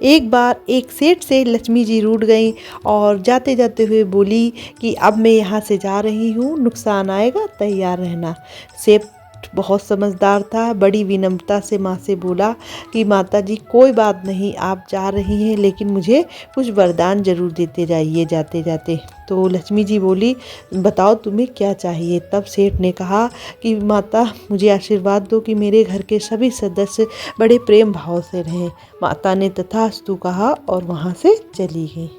एक बार एक सेठ से लक्ष्मी जी रूठ गईं और जाते जाते हुए बोली कि अब मैं यहाँ से जा रही हूँ, नुकसान आएगा तैयार रहना। सेठ बहुत समझदार था, बड़ी विनम्रता से माँ से बोला कि माता जी कोई बात नहीं, आप जा रही हैं लेकिन मुझे कुछ वरदान जरूर देते जाइए जाते जाते। तो लक्ष्मी जी बोली बताओ तुम्हें क्या चाहिए। तब सेठ ने कहा कि माता मुझे आशीर्वाद दो कि मेरे घर के सभी सदस्य बड़े प्रेम भाव से रहें। माता ने तथास्तु कहा और वहाँ से चली गई।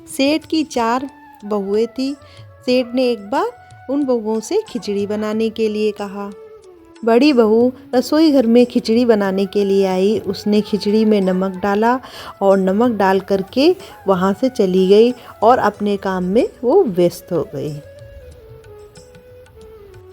सेठ की 4 बहुएं थी। सेठ ने एक बार उन बहुओं से खिचड़ी बनाने के लिए कहा। बड़ी बहू रसोई घर में खिचड़ी बनाने के लिए आई। उसने खिचड़ी में नमक डाला और नमक डाल करके वहाँ से चली गई और अपने काम में वो व्यस्त हो गई।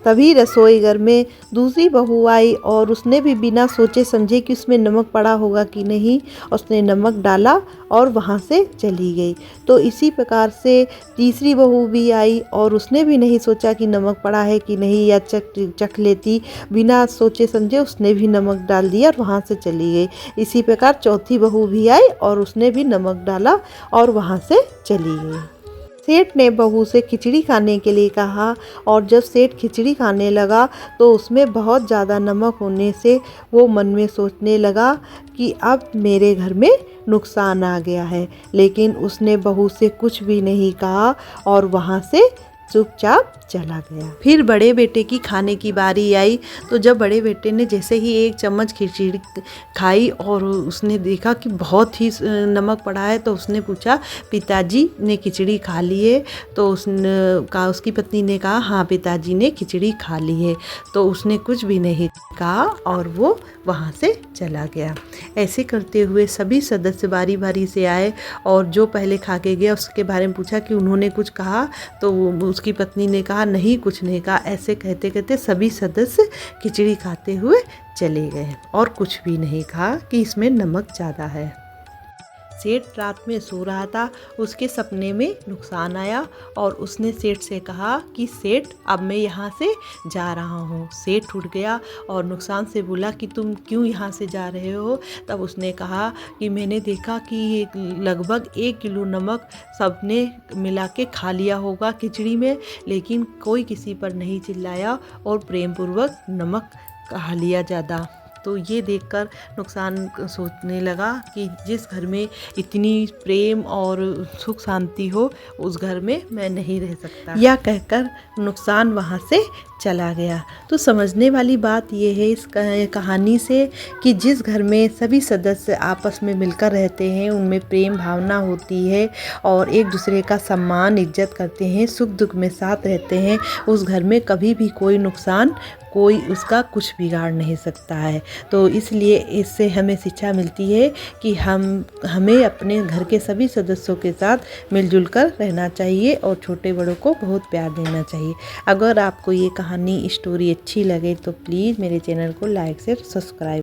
तभी रसोई घर में दूसरी बहू आई और उसने भी बिना सोचे समझे कि उसमें नमक पड़ा होगा कि नहीं, उसने नमक डाला और वहाँ से चली गई। तो इसी प्रकार से तीसरी बहू भी आई और उसने भी नहीं सोचा कि नमक पड़ा है कि नहीं या चख लेती, बिना सोचे समझे उसने भी नमक डाल दिया और वहाँ से चली गई। इसी प्रकार चौथी बहू भी आई और उसने भी नमक डाला और वहाँ से चली गई। सेठ ने बहू से खिचड़ी खाने के लिए कहा और जब सेठ खिचड़ी खाने लगा तो उसमें बहुत ज़्यादा नमक होने से वो मन में सोचने लगा कि अब मेरे घर में नुकसान आ गया है। लेकिन उसने बहू से कुछ भी नहीं कहा और वहाँ से चुपचाप चला गया। फिर बड़े बेटे की खाने की बारी आई। तो जब बड़े बेटे ने जैसे ही 1 चम्मच खिचड़ी खाई और उसने देखा कि बहुत ही नमक पड़ा है, तो उसने पूछा पिताजी ने खिचड़ी खा ली है? तो उसकी पत्नी ने कहा हाँ पिताजी ने खिचड़ी खा ली है। तो उसने कुछ भी नहीं कहा और वो वहाँ से चला गया। ऐसे करते हुए सभी सदस्य बारी बारी से आए और जो पहले खा के गया उसके बारे में पूछा कि उन्होंने कुछ कहा? तो उसकी पत्नी ने कहा नहीं कुछ नहीं कहा। ऐसे कहते कहते सभी सदस्य खिचड़ी खाते हुए चले गए और कुछ भी नहीं कहा कि इसमें नमक ज़्यादा है। सेठ रात में सो रहा था, उसके सपने में नुकसान आया और उसने सेठ से कहा कि सेठ अब मैं यहाँ से जा रहा हूँ। सेठ उठ गया और नुकसान से बोला कि तुम क्यों यहाँ से जा रहे हो? तब उसने कहा कि मैंने देखा कि लगभग 1 किलो नमक सबने मिला के खा लिया होगा खिचड़ी में, लेकिन कोई किसी पर नहीं चिल्लाया और प्रेम पूर्वक नमक खा लिया ज़्यादा। तो ये देखकर नुकसान सोचने लगा कि जिस घर में इतनी प्रेम और सुख शांति हो उस घर में मैं नहीं रह सकता। यह कहकर नुकसान वहाँ से चला गया। तो समझने वाली बात यह है इस कहानी से कि जिस घर में सभी सदस्य आपस में मिलकर रहते हैं, उनमें प्रेम भावना होती है और एक दूसरे का सम्मान इज्जत करते हैं, सुख दुख में साथ रहते हैं, उस घर में कभी भी कोई नुकसान कोई उसका कुछ बिगाड़ नहीं सकता है। तो इसलिए इससे हमें शिक्षा मिलती है कि हमें अपने घर के सभी सदस्यों के साथ मिलजुल कर रहना चाहिए और छोटे बड़ों को बहुत प्यार देना चाहिए। अगर आपको ये कहानी स्टोरी अच्छी लगे तो प्लीज़ मेरे चैनल को लाइक से सब्सक्राइब